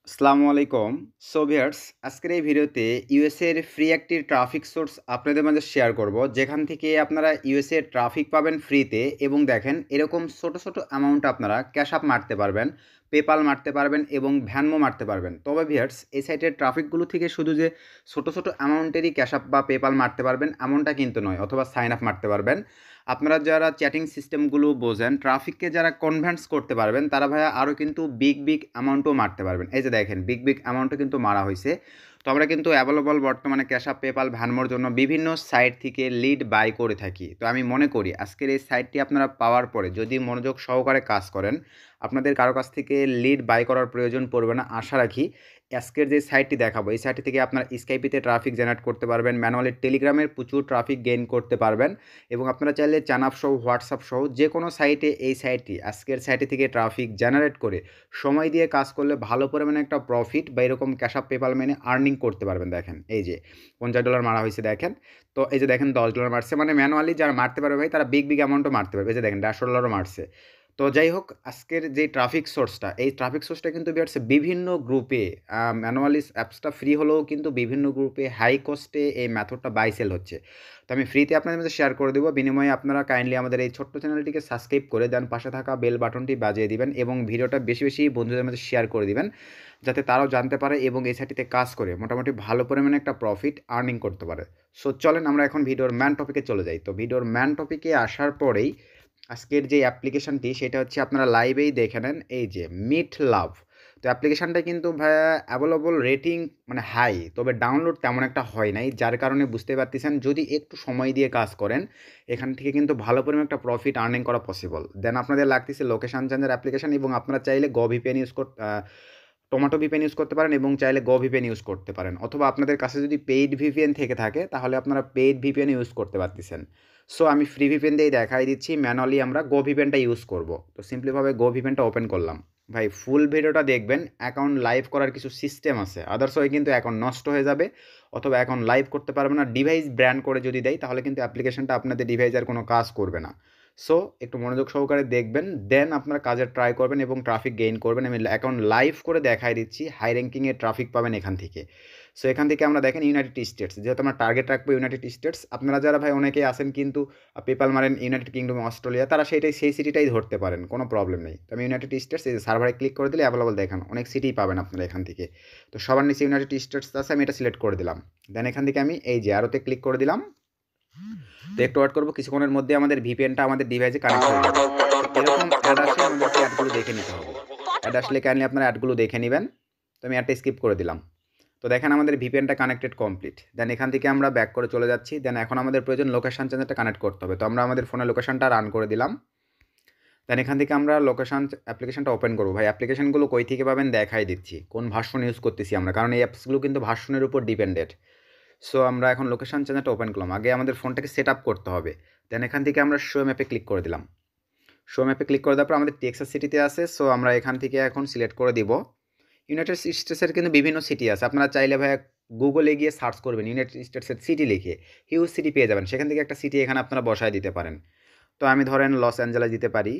আসসালামু আলাইকুম। So viewers, আজকের এই ভিডিওতে ইউএসএ এর ফ্রি একটি ট্রাফিক সোর্স আপনাদের মাঝে শেয়ার করব। যেখান থেকে আপনারা ইউএসএ এর ট্রাফিক পাবেন ফ্রিতে এবং দেখেন এরকম ছোট, ছোট অ্যামাউন্ট আপনারা ক্যাশ আপ মারতে পারবেন, পেপাল মারতে পারবেন এবং ভ্যানমো মারতে পারবেন। তবে ভিউয়ার্স, এই সাইটের ট্রাফিকগুলো থেকে শুধু যে ছোট, ছোট অ্যামাউন্টেরই ক্যাশ আপ বা পেপাল মারতে পারবেন এমনটা কিন্তু নয়, অথবা সাইন আপ মারতে পারবেন। আপনারা যারা চ্যাটিং সিস্টেমগুলো বোঝেন, ট্রাফিককে যারা কনভার্স করতে পারবেন তারা ভাইয়া আরও কিন্তু বিগ বিগ অ্যামাউন্টও মারতে পারবেন। এই যে দেখেন বিগ বিগ অ্যামাউন্টও কিন্তু মারা হয়েছে। তো আমরা কিন্তু অ্যাভেলেবল বর্তমানে ক্যাশ আপ, পেপাল, ভ্যানমোর জন্য বিভিন্ন সাইট থেকে লিড বাই করে থাকি। তো আমি মনে করি আজকের এই সাইটটি আপনারা পাওয়ার পরে যদি মনোযোগ সহকারে কাজ করেন, আপনাদের কারো কাছ থেকে লিড বাই করার প্রয়োজন পড়বে না আশা রাখি। আজকের যে সাইটটি দেখাবো এই সাইটটি থেকে আপনারা স্কাইপিতে ট্রাফিক জেনারেট করতে পারবেন, ম্যানুয়ালি টেলিগ্রামের প্রচুর ট্রাফিক গেইন করতে পারবেন এবং আপনারা চাইলে চানাপ সহ, হোয়াটসঅ্যাপ সহ যে কোনো সাইটে এই সাইটটি আজকের সাইটে থেকে ট্রাফিক জেনারেট করে সময় দিয়ে কাজ করলে ভালো পরিমাণে একটা প্রফিট বা এরকম ক্যাশ আপ, পেপাল মেনে আর্নিং করতে পারবেন। দেখেন এই যে $50 মারা হয়েছে দেখেন। তো এই যে দেখেন $10 মারছে, মানে ম্যানুয়ালি যারা মারতে পারবে ভাই তারা বিগ বিগ অ্যামাউন্টও মারতে পারবে। এই যে দেখেন $150 মারছে। তো যাই হোক, আজকের যে ট্রাফিক সোর্সটা, এই ট্রাফিক সোর্সটা কিন্তু বিয়ার্স বিভিন্ন গ্রুপে ম্যানুয়ালি অ্যাপসটা ফ্রি হলেও কিন্তু বিভিন্ন গ্রুপে হাই কস্টে এই মেথডটা বাই সেল হচ্ছে। তো আমি ফ্রিতে আপনাদের মধ্যে শেয়ার করে দেবো। বিনিময়ে আপনারা কাইন্ডলি আমাদের এই ছোট্ট চ্যানেলটিকে সাবস্ক্রাইব করে দেন, পাশে থাকা বেল বাটনটি বাজিয়ে দিবেন এবং ভিডিওটা বেশি বেশি বন্ধুদের মধ্যে শেয়ার করে দিবেন, যাতে তারাও জানতে পারে এবং এই সাইটটিতে কাজ করে মোটামুটি ভালো পরিমাণে একটা প্রফিট আর্নিং করতে পারে। সো চলেন আমরা এখন ভিডিওর ম্যান টপিকে চলে যাই। তো ভিডিওর ম্যান টপিকে আসার পরেই আজকের যে অ্যাপ্লিকেশনটি সেটা হচ্ছে আপনারা লাইভেই দেখে নেন, এই যে মিট লাভ। তো অ্যাপ্লিকেশনটা কিন্তু ভাইয়া অ্যাভেলেবল রেটিং মানে হাই, তবে ডাউনলোড তেমন একটা হয় নাই, যার কারণে বুঝতে পারতেছেন যদি একটু সময় দিয়ে কাজ করেন এখান থেকে কিন্তু ভালো পরিমাণ একটা প্রফিট আর্নিং করা পসিবল। দেন আপনাদের লাগতেছে লোকেশন চেঞ্জের অ্যাপ্লিকেশন এবং আপনারা চাইলে গো ভিপিএন ইউজ করতে, টমেটো ভিপিএন ইউজ করতে পারেন এবং চাইলে গো ভিপিএন ইউজ করতে পারেন, অথবা আপনাদের কাছে যদি পেইড ভিপিএন থেকে থাকে তাহলে আপনারা পেইড ভিপিএন ইউজ করতে পারতেছেন। সো আমি ফ্রি ভিপিএন দিয়েই দেখাই দিচ্ছি, ম্যানুয়ালি আমরা গো ভিপিএনটা ইউজ করব। তো সিম্পলিভাবে গো ভিপিএনটা ওপেন করলাম। ভাই ফুল ভিডিওটা দেখবেন, অ্যাকাউন্ট লাইভ করার কিছু সিস্টেম আছে, আদার্স হয় কিন্তু অ্যাকাউন্ট নষ্ট হয়ে যাবে অথবা অ্যাকাউন্ট লাইভ করতে পারবে না। ডিভাইস ব্র্যান্ড করে যদি দেয় তাহলে কিন্তু অ্যাপ্লিকেশনটা আপনাদের ডিভাইসের কোনো কাজ করবে না। সো একটু মনোযোগ সহকারে দেখবেন, দেন আপনারা কাজে ট্রাই করবেন এবং ট্রাফিক গেইন করবেন। আমি অ্যাকাউন্ট লাইভ করে দেখাই দিচ্ছি, হাই র্যাঙ্কিংয়ে ট্রাফিক পাবেন এখান থেকে। সো এখান থেকে আমরা দেখেন ইউনাইটেড স্টেটস, যেহেতু আমরা টার্গেট রাখবো ইউনাইটেড স্টেটস। আপনারা যারা ভাই অনেকেই আছেন কিন্তু পেপাল মারেন ইউনাইটেড কিংডম, অস্ট্রেলিয়া, তারা সেই সিটিটাই ধরতে পারেন, কোনো প্রবলেম নেই। তো আমি ইউনাইটেড স্টেটস এই সার্ভারে ক্লিক করে দিলে অ্যাভেলেবল দেখেন অনেক সিটিই পাবেন আপনারা এখান থেকে। তো সবার নিচে ইউনাইটেড স্টেটস আছে, আমি এটা সিলেক্ট করে দিলাম। দেন এখান থেকে আমি এই যে আরোতে ক্লিক করে দিলাম। তো একটু ওয়েট করবো, কিছুক্ষণের মধ্যে আমাদের ভিপিএনটা আমাদের ডিভাইসে কানেক্ট হয়ে যাবে। এরকম অ্যাড আসলে আমাদেরকে অ্যাডগুলো দেখে নিতে হবে। অ্যাড আসলে কাইন্ডলি আপনারা অ্যাডগুলো দেখে নেবেন। তো আমি অ্যাডটা স্কিপ করে দিলাম। তো দেখেন আমাদের ভিপিএনটা কানেক্টেড কমপ্লিট। দেন এখান থেকে আমরা ব্যাক করে চলে যাচ্ছি। দেন এখন আমাদের প্রয়োজন লোকেশন চেঞ্জারটা কানেক্ট করতে হবে। তো আমরা আমাদের ফোনে লোকেশনটা রান করে দিলাম। দেন এখান থেকে আমরা লোকেশন অ্যাপ্লিকেশনটা ওপেন করবো। ভাই অ্যাপ্লিকেশনগুলো কই থেকে পাবেন দেখাই দিচ্ছি, কোন ভার্সন ইউজ করতেছি আমরা, কারণ এই অ্যাপসগুলো কিন্তু ভার্সনের উপর ডিপেন্ডেড। সো আমরা এখন লোকেশন চেঞ্জারটা ওপেন করলাম, আগে আমাদের ফোনটাকে সেট আপ করতে হবে। দেন এখান থেকে আমরা শো ম্যাপে ক্লিক করে দিলাম। শো ম্যাপে ক্লিক করে দেওয়ার পর আমাদের টেক্সাস সিটিতে আছে। সো আমরা এখান থেকে এখন সিলেক্ট করে দিব। ইউনাইটেড স্টেটসের কিন্তু বিভিন্ন সিটি আছে, আপনারা চাইলে ভাই গুগলে গিয়ে সার্চ করবেন ইউনাইটেড স্টেটসের সিটি লিখে, হিউজ সিটি পেয়ে যাবেন, সেখান থেকে একটা সিটি এখানে আপনারা বসায় দিতে পারেন। তো আমি ধরেন লস অ্যাঞ্জেলেস দিতে পারি।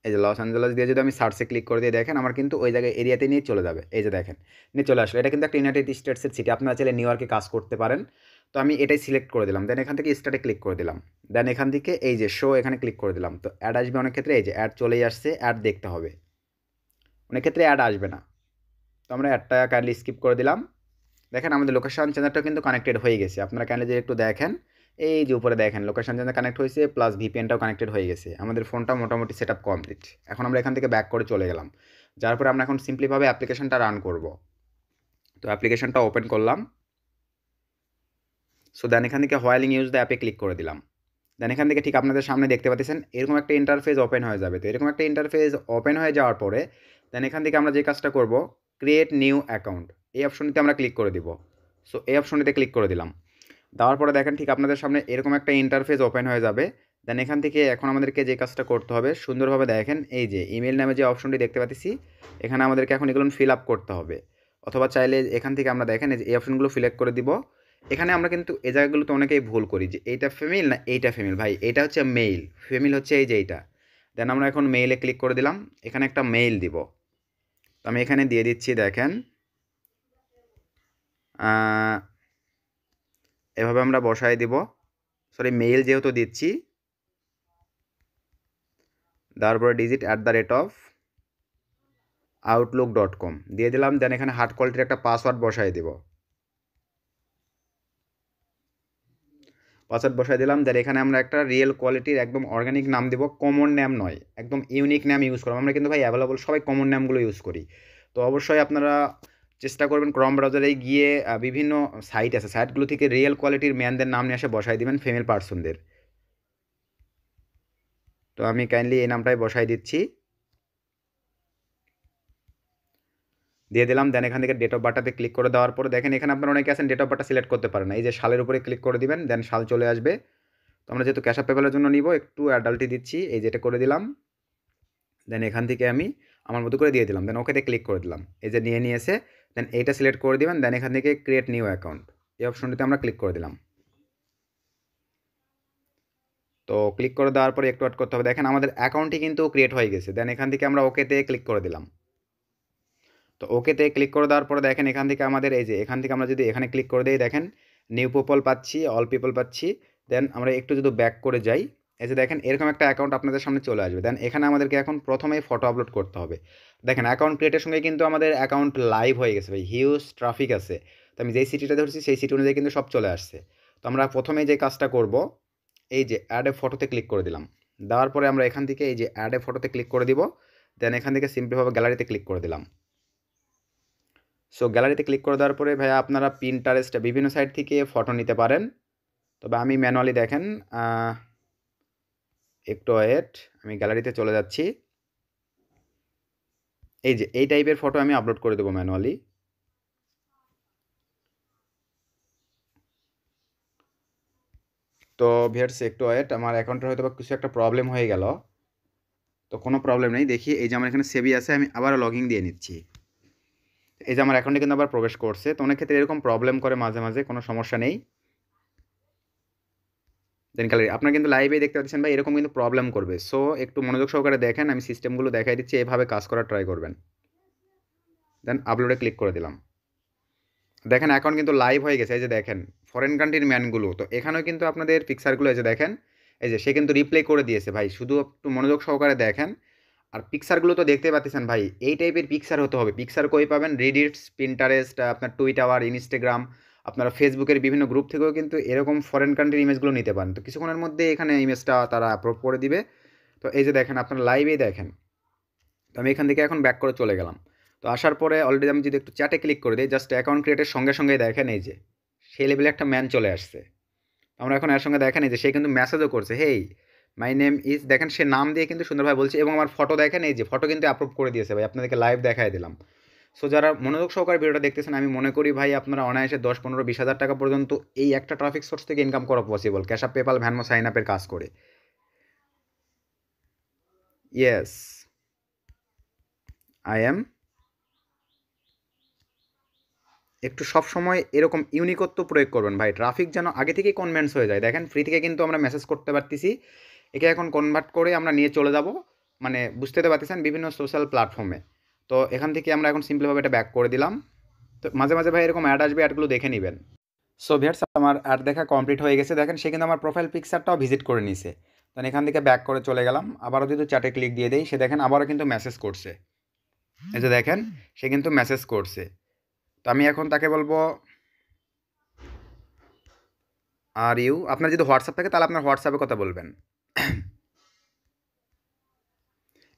এই যে লস অ্যাঞ্জেলেস দিয়ে যদি আমি সার্চে ক্লিক করে দিয়ে দেখেন আমার কিন্তু ওই জায়গায় এরিয়াতে নিয়ে চলে যাবে। এই যে দেখেন নিয়ে চলে আসলো, এটা কিন্তু একটা ইউনাইটেড স্টেটসের সিটি, আপনারা চাইলে নিউ ইয়র্কে কাজ করতে পারেন। তো আমি এটাই সিলেক্ট করে দিলাম। দেন এখান থেকে স্টার্টে ক্লিক করে দিলাম। দেন এখান থেকে এই যে শো এখানে ক্লিক করে দিলাম। তো অ্যাড আসবে অনেক ক্ষেত্রে, এই যে অ্যাড চলেই আসছে, অ্যাড দেখতে হবে। অনেক ক্ষেত্রে অ্যাড আসবে না, তো আমরা অ্যাডটা কাইন্ডলি স্কিপ করে দিলাম। দেখেন আমাদের লোকেশন চেঞ্জারটা কিন্তু কানেক্টেড হয়ে গেছে, আপনারা কাইন্ডলি যে একটু দেখেন, এই যে উপরে দেখেন লোকেশন চেঞ্জার কানেক্ট হয়েছে প্লাস ভিপিএনটাও কানেক্টেড হয়ে গেছে, আমাদের ফোনটা মোটামুটি সেট আপ কমপ্লিট। এখন আমরা এখান থেকে ব্যাক করে চলে গেলাম, যার পরে আমরা এখন সিম্পলিভাবে অ্যাপ্লিকেশনটা রান করব। তো অ্যাপ্লিকেশনটা ওপেন করলাম। সো দেন এখান থেকে হোয়াইলিং ইউজ দ্য অ্যাপে ক্লিক করে দিলাম। দেন এখান থেকে ঠিক আপনাদের সামনে দেখতে পাচ্ছেন এরকম একটা ইন্টারফেস ওপেন হয়ে যাবে। তো এরকম একটা ইন্টারফেস ওপেন হয়ে যাওয়ার পরে দেন এখান থেকে আমরা যে কাজটা করব, ক্রিয়েট নিউ অ্যাকাউন্ট, এই অপশনটিতে আমরা ক্লিক করে দিব। সো এই অপশনটিতে ক্লিক করে দিলাম। দেওয়ার পরে দেখেন ঠিক আপনাদের সামনে এরকম একটা ইন্টারফেস ওপেন হয়ে যাবে। দেন এখান থেকে এখন আমাদেরকে যে কাজটা করতে হবে সুন্দরভাবে দেখেন, এই যে ইমেল নামে যে অপশনটি দেখতে পাচ্ছি এখানে আমাদেরকে এখন এগুলো ফিল আপ করতে হবে, অথবা চাইলে এখান থেকে আমরা দেখেন এই অপশনগুলো সিলেক্ট করে দিব। এখানে আমরা কিন্তু এই জায়গাগুলোতে অনেকেই ভুল করি যে এইটা ফিমেল না এইটা ফিমেল, ভাই এটা হচ্ছে মেল, ফিমেল হচ্ছে এই যে এইটা। দেন আমরা এখন মেইলে ক্লিক করে দিলাম, এখানে একটা মেইল দিব। তো আমি এখানে দিয়ে দিচ্ছি, দেখেন এভাবে আমরা বসায় দিব, সরি মেইল যেহেতু দিচ্ছি, তারপরে digit@outlook.com দিয়ে দিলাম। দেন এখানে হার্ড কোয়ালিটির একটা পাসওয়ার্ড বসাই দিব, পাসওয়ার্ড বসাই দিলাম। দেন এখানে আমরা একটা রিয়েল কোয়ালিটির একদম অর্গানিক নাম দিব, কমন নেম নয়, একদম ইউনিক নেম ইউজ করবো। আমরা কিন্তু ভাই অ্যাভেলেবল সবাই কমন নেমগুলো ইউজ করি। তো অবশ্যই আপনারা চেষ্টা করবেন ক্রম ব্রাউজারে গিয়ে বিভিন্ন সাইট আছে, সাইটগুলো থেকে রিয়েল কোয়ালিটির ম্যানদের নাম নিয়ে এসে বসাই দিবেন, ফিমেল পার্সনদের। তো আমি কাইন্ডলি এই নামটাই বসাই দিচ্ছি, দিয়ে দিলাম। দেন এখান থেকে ডেট অফ বার্থটাতে ক্লিক করে দেওয়ার পরে দেখেন এখানে আপনারা অনেকে আছেন ডেট অফ বার্থটা সিলেক্ট করতে পারেন না, এই যে সালের উপরে ক্লিক করে দিবেন, দেন সাল চলে আসবে। তো আমরা যেহেতু ক্যাশ আপ পেপারের জন্য নিব, একটু অ্যাডাল্টই দিচ্ছি, এই যেটা করে দিলাম। দেন এখান থেকে আমি আমার মতো করে দিয়ে দিলাম, দেন ওকেতে ক্লিক করে দিলাম, এই যে নিয়ে নিয়েছে। দেন এইটা সিলেক্ট করে দিবেন, দেন এখান থেকে ক্রিয়েট নিউ অ্যাকাউন্ট, এই অপশনটিতে আমরা ক্লিক করে দিলাম। তো ক্লিক করে দেওয়ার পরে একটু ওয়েট করতে হবে, দেখেন আমাদের অ্যাকাউন্টটি কিন্তু ক্রিয়েট হয়ে গেছে। দেন এখান থেকে আমরা ওকেতে ক্লিক করে দিলাম। তো ওকেতে ক্লিক করে দেওয়ার পরে দেখেন এখান থেকে আমাদের এই যে এখান থেকে আমরা যদি এখানে ক্লিক করে দিই, দেখেন নিউ পিপল পাচ্ছি, অল পিপল পাচ্ছি। দেন আমরা একটু যদি ব্যাক করে যাই, এই যে দেখেন এরকম একটা অ্যাকাউন্ট আপনাদের সামনে চলে আসবে। দেন এখানে আমাদেরকে এখন প্রথমেই ফটো আপলোড করতে হবে। দেখেন অ্যাকাউন্ট ক্রিয়েটের সঙ্গে কিন্তু আমাদের অ্যাকাউন্ট লাইভ হয়ে গেছে ভাই, হিউজ ট্রাফিক আছে। তো আমি যেই সিটিটা ধরছি সেই সিটি অনুযায়ী কিন্তু সব চলে আসছে। তো আমরা প্রথমেই যে কাজটা করব, এই যে অ্যাড এ ফটোতে ক্লিক করে দিলাম। দেওয়ার পরে আমরা এখান থেকে এই যে অ্যাড এ ফটোতে ক্লিক করে দিব। দেন এখান থেকে সিম্পলিভাবে গ্যালারিতে ক্লিক করে দিলাম। সো গ্যালারিতে ক্লিক করে দেওয়ার পরে ভাইয়া আপনারা পিন্টারেস্ট বিভিন্ন সাইট থেকে ফটো নিতে পারেন, তবে আমি ম্যানুয়ালি দেখেন একটু ওয়েট, আমি গ্যালারিতে চলে যাচ্ছি। এই যে এই টাইপের ফটো আমি আপলোড করে দেবো ম্যানুয়ালি। তো ভিউয়ার্স একটু ওয়েট, আমার অ্যাকাউন্টের হয়তো বা কিছু একটা প্রবলেম হয়ে গেল। তো কোনো প্রবলেম নেই, দেখি এই যে আমার এখানে সেভই আছে, আমি আবারও লগইন দিয়ে নিচ্ছি। এই যে আমার অ্যাকাউন্টে কিন্তু আবার প্রবেশ করছে। তো অনেক ক্ষেত্রে এরকম প্রবলেম করে মাঝে মাঝে, কোনো সমস্যা নেই। দেন গ্যালারি আপনারা কিন্তু লাইভেই দেখতে পাচ্ছেন ভাই, এরকম কিন্তু প্রবলেম করবে। সো একটু মনোযোগ সহকারে দেখেন, আমি সিস্টেমগুলো দেখাই দিচ্ছি, এভাবে কাজ করার ট্রাই করবেন। দেন আপলোডে ক্লিক করে দিলাম, দেখেন অ্যাকাউন্ট কিন্তু লাইভ হয়ে গেছে। এই যে দেখেন ফরেন কান্ট্রির ম্যানগুলো, তো এখানেও কিন্তু আপনাদের পিকচারগুলো এই যে দেখেন, এই যে সে কিন্তু রিপ্লে করে দিয়েছে ভাই, শুধু একটু মনোযোগ সহকারে দেখেন। আর পিকচারগুলো তো দেখতে পাচ্ছেন ভাই, এই টাইপের পিকচার হতে হবে। পিকচার কই পাবেন? রেডিটস, পিন্টারেস্ট, আপনার টুইটার, ইনস্টাগ্রাম, আপনারা ফেসবুকের বিভিন্ন গ্রুপ থেকেও কিন্তু এরকম ফরেন কান্ট্রির ইমেজগুলো নিতে পারেন। তো কিছুক্ষণের মধ্যে এখানে ইমেজটা তারা আপলোড করে দিবে। তো এই যে দেখেন আপনারা লাইভেই দেখেন। তো আমি এখান থেকে এখন ব্যাক করে চলে গেলাম। তো আসার পরে অলরেডি আমি যদি একটু চ্যাটে ক্লিক করে দিই, জাস্ট অ্যাকাউন্ট ক্রিয়েটের সঙ্গে সঙ্গেই দেখেন এই যে সেই লেভেলে একটা ম্যান চলে আসছে। আমরা এখন এর সঙ্গে দেখেন এই যে সে কিন্তু মেসেজও করছে, হেই মাই নেম ইজ, দেখেন সে নাম দিয়ে কিন্তু সুন্দরভাবে বলছে, এবং আমার ফটো দেখেন এই যে ফটো কিন্তু আপলোড করে দিয়েছে ভাই, আপনাদেরকে লাইভ দেখাই দিলাম। সো যারা মনোযোগ সহকারে ভিডিওটা দেখতেছেন, আমি মনে করি ভাই আপনারা অনায়াসে 10, 15, 20 হাজার টাকা পর্যন্ত এই একটা ট্রাফিক সোর্স থেকে ইনকাম করা possible, Cash App, PayPal, Venmo, sign আপের কাজ করে। Yes, I am. একটু সবসময় এরকম ইউনিকত্ব প্রয়োগ করবেন ভাই, ট্রাফিক যেন আগে থেকেই কনভেন্স হয়ে যায়। দেখেন ফ্রি থেকে কিন্তু আমরা মেসেজ করতে পারতেছি, একে এখন কনভার্ট করে আমরা নিয়ে চলে যাব, মানে বুঝতে তো পারতেছেন বিভিন্ন সোশ্যাল প্ল্যাটফর্মে। তো এখান থেকে আমরা এখন সিম্পলিভাবে এটা ব্যাক করে দিলাম। তো মাঝে মাঝে ভাই এরকম অ্যাড আসবে, অ্যাডগুলো দেখে নেবেন। সো ভিউয়ার্স আমার অ্যাড দেখা কমপ্লিট হয়ে গেছে, দেখেন সে কিন্তু আমার প্রোফাইল পিকচারটাও ভিজিট করে নিছে। তো এখান থেকে ব্যাক করে চলে গেলাম, আবারও যদি চ্যাটে ক্লিক দিয়ে দেই, সে দেখেন আবারও কিন্তু মেসেজ করছে। এই যে দেখেন সে কিন্তু মেসেজ করছে। তো আমি এখন তাকে বলবো আর ইউ, আপনার যদি হোয়াটসঅ্যাপ থাকে তাহলে আপনার হোয়াটসঅ্যাপে কথা বলবেন,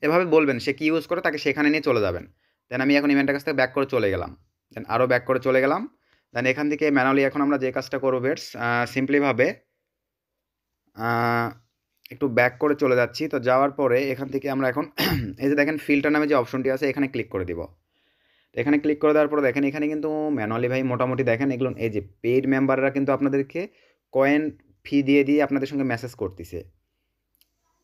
এভাবে বলবেন সে কী ইউজ করে তাকে সেখানে নিয়ে চলে যাবেন। দেন আমি এখন ইভেন্টের কাছ থেকে ব্যাক করে চলে গেলাম, দেন আরও ব্যাক করে চলে গেলাম। দেন এখান থেকে ম্যানুয়ালি এখন আমরা যে কাজটা করবো বেটস, সিম্পলিভাবে একটু ব্যাক করে চলে যাচ্ছি। তো যাওয়ার পরে এখান থেকে আমরা এখন এই যে দেখেন ফিল্টার নামে যে অপশনটি আছে এখানে ক্লিক করে দিব। এখানে ক্লিক করে দেওয়ার পরে দেখেন এখানে কিন্তু ম্যানুয়ালি ভাই মোটামুটি দেখেন এগুলো এই যে পেইড মেম্বাররা কিন্তু আপনাদেরকে কয়েন ফি দিয়ে দিয়ে আপনাদের সঙ্গে মেসেজ করতেছে।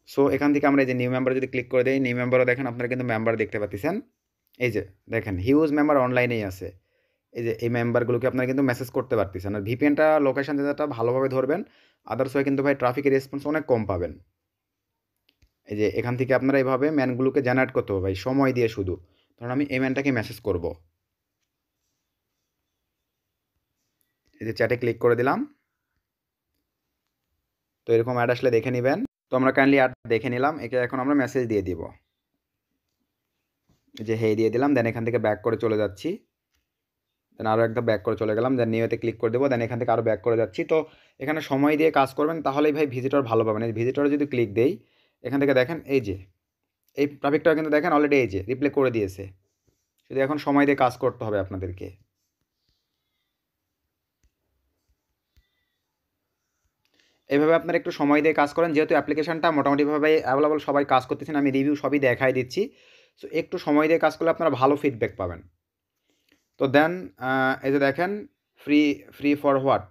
সো এখান থেকে আমরা এই যে নিউ মেম্বার যদি ক্লিক করে দিই, নিউ মেম্বারও দেখেন আপনারা কিন্তু মেম্বার দেখতে পাচ্ছেন। এই যে দেখেন হিউজ মেম্বার অনলাইনেই আছে। এই যে এই মেম্বারগুলোকে আপনারা কিন্তু মেসেজ করতে পারতেছেন। আর ভিপিএনটা লোকেশন যেটা ভালোভাবে ধরবেন, আদার্স হয় কিন্তু ভাই ট্রাফিকের রেসপন্স অনেক কম পাবেন। এই যে এখান থেকে আপনারা এভাবে ম্যানগুলোকে জেনারেট করতে হবে ভাই, সময় দিয়ে শুধু। ধরুন আমি এই ম্যানটাকে মেসেজ করব, এই যে চ্যাটে ক্লিক করে দিলাম। তো এরকম অ্যাড আসলে দেখে নেবেন। তো আমরা কাইন্ডলি অ্যাড দেখে নিলাম, একে এখন আমরা মেসেজ দিয়ে দিব, এই যে হেই দিয়ে দিলাম। দেন এখান থেকে ব্যাক করে চলে যাচ্ছি, দেন আরও একটা ব্যাক করে চলে গেলাম, দেন নিউতে ক্লিক করে দেবো, দেন এখান থেকে আরও ব্যাক করে যাচ্ছি। তো এখানে সময় দিয়ে কাজ করবেন, তাহলেই ভাই ভিজিটর ভালো পাবেন। এই ভিজিটরে যদি ক্লিক দেই, এখান থেকে দেখেন এই যে এই ট্রাফিকটা কিন্তু দেখেন অলরেডি এই যে রিপ্লে করে দিয়েছে। শুধু এখন সময় দিয়ে কাজ করতে হবে আপনাদেরকে। এইভাবে আপনারা একটু সময় দিয়ে কাজ করেন, যেহেতু অ্যাপ্লিকেশনটা মোটামুটিভাবে অ্যাভেলেবল, সবাই কাজ করতেছেন, আমি রিভিউ সবই দেখাই দিচ্ছি। সো একটু সময় দিয়ে কাজ করলে আপনারা ভালো ফিডব্যাক পাবেন। তো দেন এই যে দেখেন ফ্রি ফ্রি ফর হোয়াট।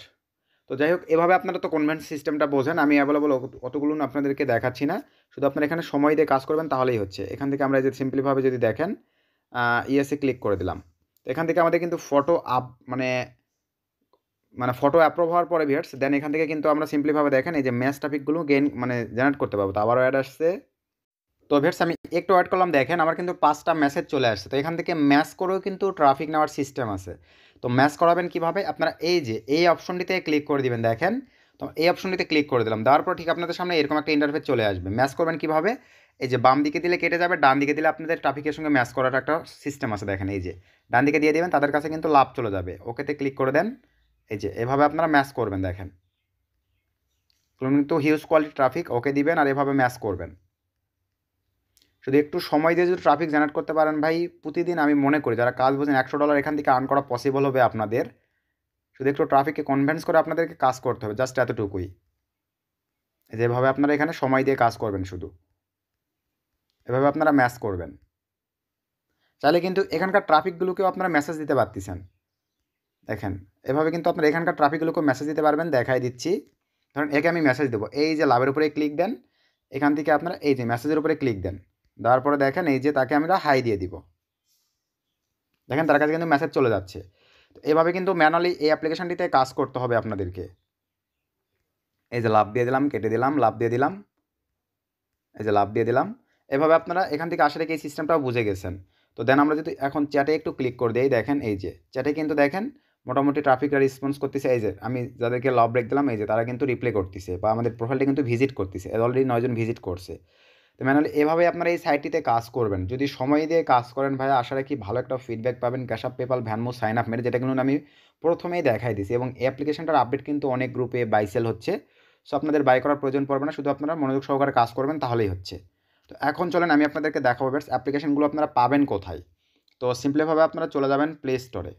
তো যাই হোক, এভাবে আপনারা তো কনভেন্স সিস্টেমটা বোঝেন, আমি অ্যাভেলেবল অতগুলো আপনাদেরকে দেখাচ্ছি না। শুধু আপনারা এখানে সময় দিয়ে কাজ করবেন তাহলেই হচ্ছে। এখান থেকে আমরা এই যে সিম্পলিভাবে যদি দেখেন ইয়েসে ক্লিক করে দিলাম। তো এখান থেকে আমাদের কিন্তু ফটো আপ মানে ফটো অ্যাপ্রুভ হওয়ার পরে ভিউয়ার্স, দেন এখান থেকে কিন্তু আমরা সিম্পলিভাবে দেখেন এই যে ম্যাচ টপিকগুলো মানে জেনারেট করতে পারবো। তো আবারও অ্যাড আসছে। তো ভিউয়ার্স আমি একটু ওয়েট করলাম, দেখেন আমার কিন্তু 5টা মেসেজ চলে আসছে। তো এখান থেকে ম্যাচ করেও কিন্তু ট্রাফিক নেওয়ার সিস্টেম আছে। তো ম্যাচ করাবেন কীভাবে, আপনারা এই যে এই অপশনটিতে ক্লিক করে দিবেন, দেখেন। তো এই অপশনটিতে ক্লিক করে দিলাম, দেওয়ার পর ঠিক আপনাদের সামনে এরকম একটা ইন্টারফেস চলে আসবে। ম্যাচ করবেন কীভাবে, এই যে বাম দিকে দিলে কেটে যাবে, ডান দিকে দিলে আপনাদের ট্রাফিকের সঙ্গে ম্যাচ করার একটা সিস্টেম আছে। দেখেন এই যে ডান দিকে দিয়ে দেবেন, তাদের কাছে কিন্তু লাভ চলে যাবে। ওকেতে ক্লিক করে দেন, এই যে এভাবে আপনারা ম্যাচ করবেন। দেখেন কিন্তু হিউজ কোয়ালিটি ট্রাফিক, ওকে দিবেন আর এভাবে ম্যাচ করবেন। শুধু একটু সময় দিয়ে যদি ট্রাফিক জেনারেট করতে পারেন ভাই, প্রতিদিন আমি মনে করি যারা কাজ বোঝেন $100 এখান থেকে আর্ন করা পসিবল হবে আপনাদের। শুধু একটু ট্রাফিককে কনভিন্স করে আপনাদেরকে কাজ করতে হবে, জাস্ট এতটুকুই। যেভাবে আপনারা এখানে সময় দিয়ে কাজ করবেন, শুধু এভাবে আপনারা ম্যাচ করবেন। চাইলে কিন্তু এখানকার ট্রাফিকগুলোকেও আপনারা মেসেজ দিতে পারতেছেন। দেখেন এভাবে কিন্তু আপনারা এখানকার ট্রাফিকগুলোকেও মেসেজ দিতে পারবেন। দেখাই দিচ্ছি, ধরুন একে আমি মেসেজ দেবো, এই যে লাভের উপরে ক্লিক দেন, এখান থেকে আপনারা এই যে মেসেজের উপরে ক্লিক দেন, দেওয়ার পরে দেখেন এই যে তাকে আমরা হাই দিয়ে দিব। দেখেন তার কাছে কিন্তু মেসেজ চলে যাচ্ছে। তো এভাবে কিন্তু ম্যানুয়ালি এই অ্যাপ্লিকেশনটিতে কাজ করতে হবে আপনাদেরকে। এই যে লাভ দিয়ে দিলাম, কেটে দিলাম, লাভ দিয়ে দিলাম, এই যে লাভ দিয়ে দিলাম। এভাবে আপনারা এখান থেকে আসলে কি এই সিস্টেমটাও বুঝে গেছেন। তো দেন আমরা যদি এখন চ্যাটে একটু ক্লিক করে দিই, দেখেন এই যে চ্যাটে কিন্তু দেখেন মোটামুটি ট্রাফিকরা রেসপন্স করতেছে। এই যে আমি যাদেরকে লাভ ব্রেক দিলাম, এই যে তারা কিন্তু রিপ্লে করতেছে বা আমাদের প্রোফাইলটা কিন্তু ভিজিট করতেছে। অলরেডি 9 জন ভিজিট করছে। তো ম্যানুয়ালি এভাবে আপনারা এই সাইটটিতে কাজ করবেন। যদি সময় দিয়ে কাজ করেন ভাই, আশা রাখি ভালো একটা ফিডব্যাক পাবেন। Cash App, PayPal, Venmo, sign up মেরে, যেটা কিন্তু আমি প্রথমেই দেখাই দিছি। এবং এই অ্যাপ্লিকেশনটার আপডেট কিন্তু অনেক গ্রুপে বাই সেল হচ্ছে। সো আপনাদের বাই করার প্রয়োজন পড়বে না, শুধু আপনারা মনোযোগ সহকারে কাজ করবেন তাহলেই হচ্ছে। তো এখন চলেন আমি আপনাদেরকে দেখাবো বেশ অ্যাপ্লিকেশনগুলো আপনারা পাবেন কোথায়। তো সিম্পলিভাবে আপনারা চলে যাবেন প্লে স্টোরে।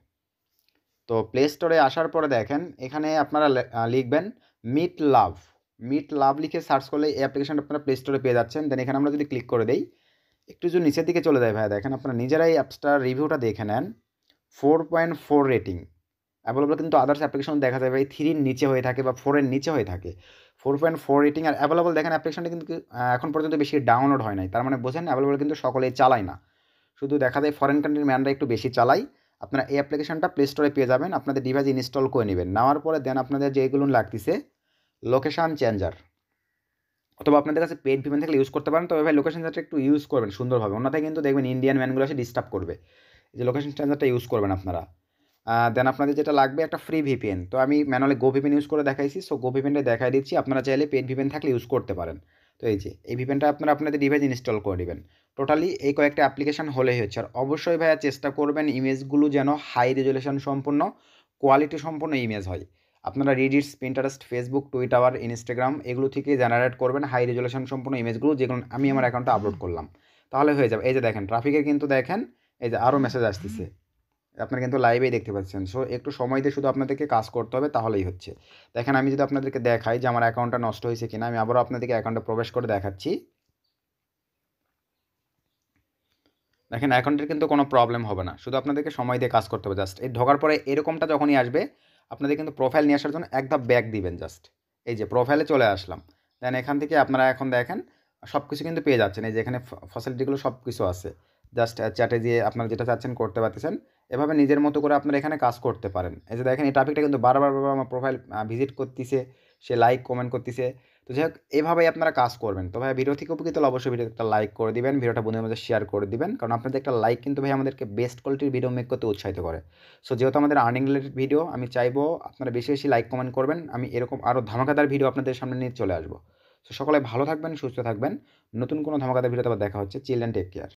তো প্লে স্টোরে আসার পরে দেখেন এখানে আপনারা লিখবেন মিট লাভ। মিট লাভ লিখে সার্চ করলে এই অ্যাপ্লিকেশনটা আপনারা প্লে স্টোরে পেয়ে যাচ্ছেন। দেন এখানে আমরা যদি ক্লিক করে দেই, একটু যদি নিচের দিকে চলে যায় ভাই, দেখেন আপনারা নিজেরাই অ্যাপসটার রিভিউটা দেখে নেন। 4.4 রেটিং। অ্যাভেলেবল কিন্তু আদার্স অ্যাপ্লিকেশন দেখা যায় ভাই 3-র নিচে হয়ে থাকে বা 4-এর নিচে হয়ে থাকে। 4.4 রেটিং আর অ্যাভেলেবল দেখেন অ্যাপ্লিকেশনটা কিন্তু এখন পর্যন্ত বেশি ডাউনলোড হয় নাই। তার মানে বোঝেন অ্যাভেলেবল কিন্তু সকলেই চালায় না, শুধু দেখা যায় ফরেন কান্ট্রির ম্যানরা একটু বেশি চালায়। আপনারা এই অ্যাপ্লিকেশনটা প্লে স্টোরে পেয়ে যাবেন, আপনাদের ডিভাইসে ইনস্টল করে নেবেন। নেওয়ার পরে দেন আপনাদের যেগুলো লাগতেছে লোকেশান চেঞ্জার, অথবা আপনাদের কাছে পেড ভিপেন থাকলে ইউজ করতে পারেন। তবে ভাই লোকেশন চেঞ্জারটা একটু ইউজ করবেন সুন্দরভাবে, অন্যথায় কিন্তু দেখবেন ইন্ডিয়ান ম্যানগুলো এসে ডিস্টার্ব করবে। এই যে লোকেশন চেঞ্জারটা ইউজ করবেন আপনারা। দেন আপনাদের যেটা লাগবে একটা ফ্রি ভিপিএন। তো আমি ম্যানুয়ালি গো ভিপিএন ইউজ করে দেখাইছি, সো গো ভিপিএনটা দেখাই দিচ্ছি। আপনারা চাইলে পেড ভিপিএন থাকলে ইউজ করতে পারেন। তো এই যে এই ভিপিএনটা আপনারা আপনাদের ডিভাইসে ইনস্টল করে নেবেন। টোটালি এই কয়েকটা অ্যাপ্লিকেশন হলেই হচ্ছে। আর অবশ্যই ভাইয়া চেষ্টা করবেন ইমেজগুলো যেন হাই রেজুলেশন সম্পন্ন, কোয়ালিটি সম্পন্ন ইমেজ হয়। আপনারা রিডিটস, পিন্টারেস্ট, ফেসবুক, টুইটার, ইনস্টাগ্রাম এগুলো থেকে জেনারেট করবেন হাই রেজুলেশন সম্পন্ন ইমেজগুলো, যেগুলো আমি আমার অ্যাকাউন্টে আপলোড করলাম, তাহলে হয়ে যাবে। এই যে দেখেন ট্রাফিকের কিন্তু দেখেন এই যে আরও মেসেজ আসতেছে, আপনারা কিন্তু লাইভেই দেখতে পাচ্ছেন। সো একটু সময় দিয়ে শুধু আপনাদেরকে কাজ করতে হবে তাহলেই হচ্ছে। দেখেন আমি যদি আপনাদেরকে দেখাই যে আমার অ্যাকাউন্টটা নষ্ট হয়েছে কিনা, আমি আবারও আপনাদেরকে অ্যাকাউন্টে প্রবেশ করে দেখাচ্ছি। দেখেন অ্যাকাউন্টের কিন্তু কোনো প্রবলেম হবে না, শুধু আপনাদেরকে সময় দিয়ে কাজ করতে হবে। জাস্ট এই ঢোকার পরে এরকমটা যখনই আসবে, আপনাদের কিন্তু প্রোফাইল নিয়ে আসার জন্য এক ধাপ ব্যাক দিবেন। জাস্ট এই যে প্রোফাইলে চলে আসলাম, দেন এখান থেকে আপনারা এখন দেখেন সব কিছু কিন্তু পেয়ে যাচ্ছেন। এই যে এখানে ফ্যাসিলিটিগুলো সব কিছু আছে। জাস্ট চ্যাটে দিয়ে আপনারা যেটা চাচ্ছেন করতে পারতেছেন। এভাবে নিজের মতো করে আপনারা এখানে কাজ করতে পারেন। এই যে দেখেন এই ট্রাফিকটা কিন্তু বারবার বারবার আমার প্রোফাইল ভিজিট করতেছে, সে লাইক কমেন্ট করতেছে। তো যাই হোক এভাবেই আপনারা কাজ করবেন। তো ভাই ভিডিও থেকে উপকৃত হলে অবশ্যই ভিডিওতে একটা লাইক করে দিবেন, ভিডিওটা বন্ধুদের মধ্যে শেয়ার করে দিবেন। কারণ আপনাদের একটা লাইক কিন্তু ভাই আমাদেরকে বেস্ট কোয়ালিটির ভিডিও মেক করতে উৎসাহিত করে। সো যেহেতু আমাদের আর্নিং রিলেটেড ভিডিও, আমি চাইবো আপনারা বেশি, বেশি লাইক কমেন্ট করবেন। আমি এরকম আরও ধামাকাদার ভিডিও আপনাদের সামনে নিয়ে চলে আসবো। সো সকলে ভালো থাকবেন, সুস্থ থাকবেন। নতুন কোনো ধামাকাদার ভিডিওতে আবার দেখা হচ্ছে। Children take care.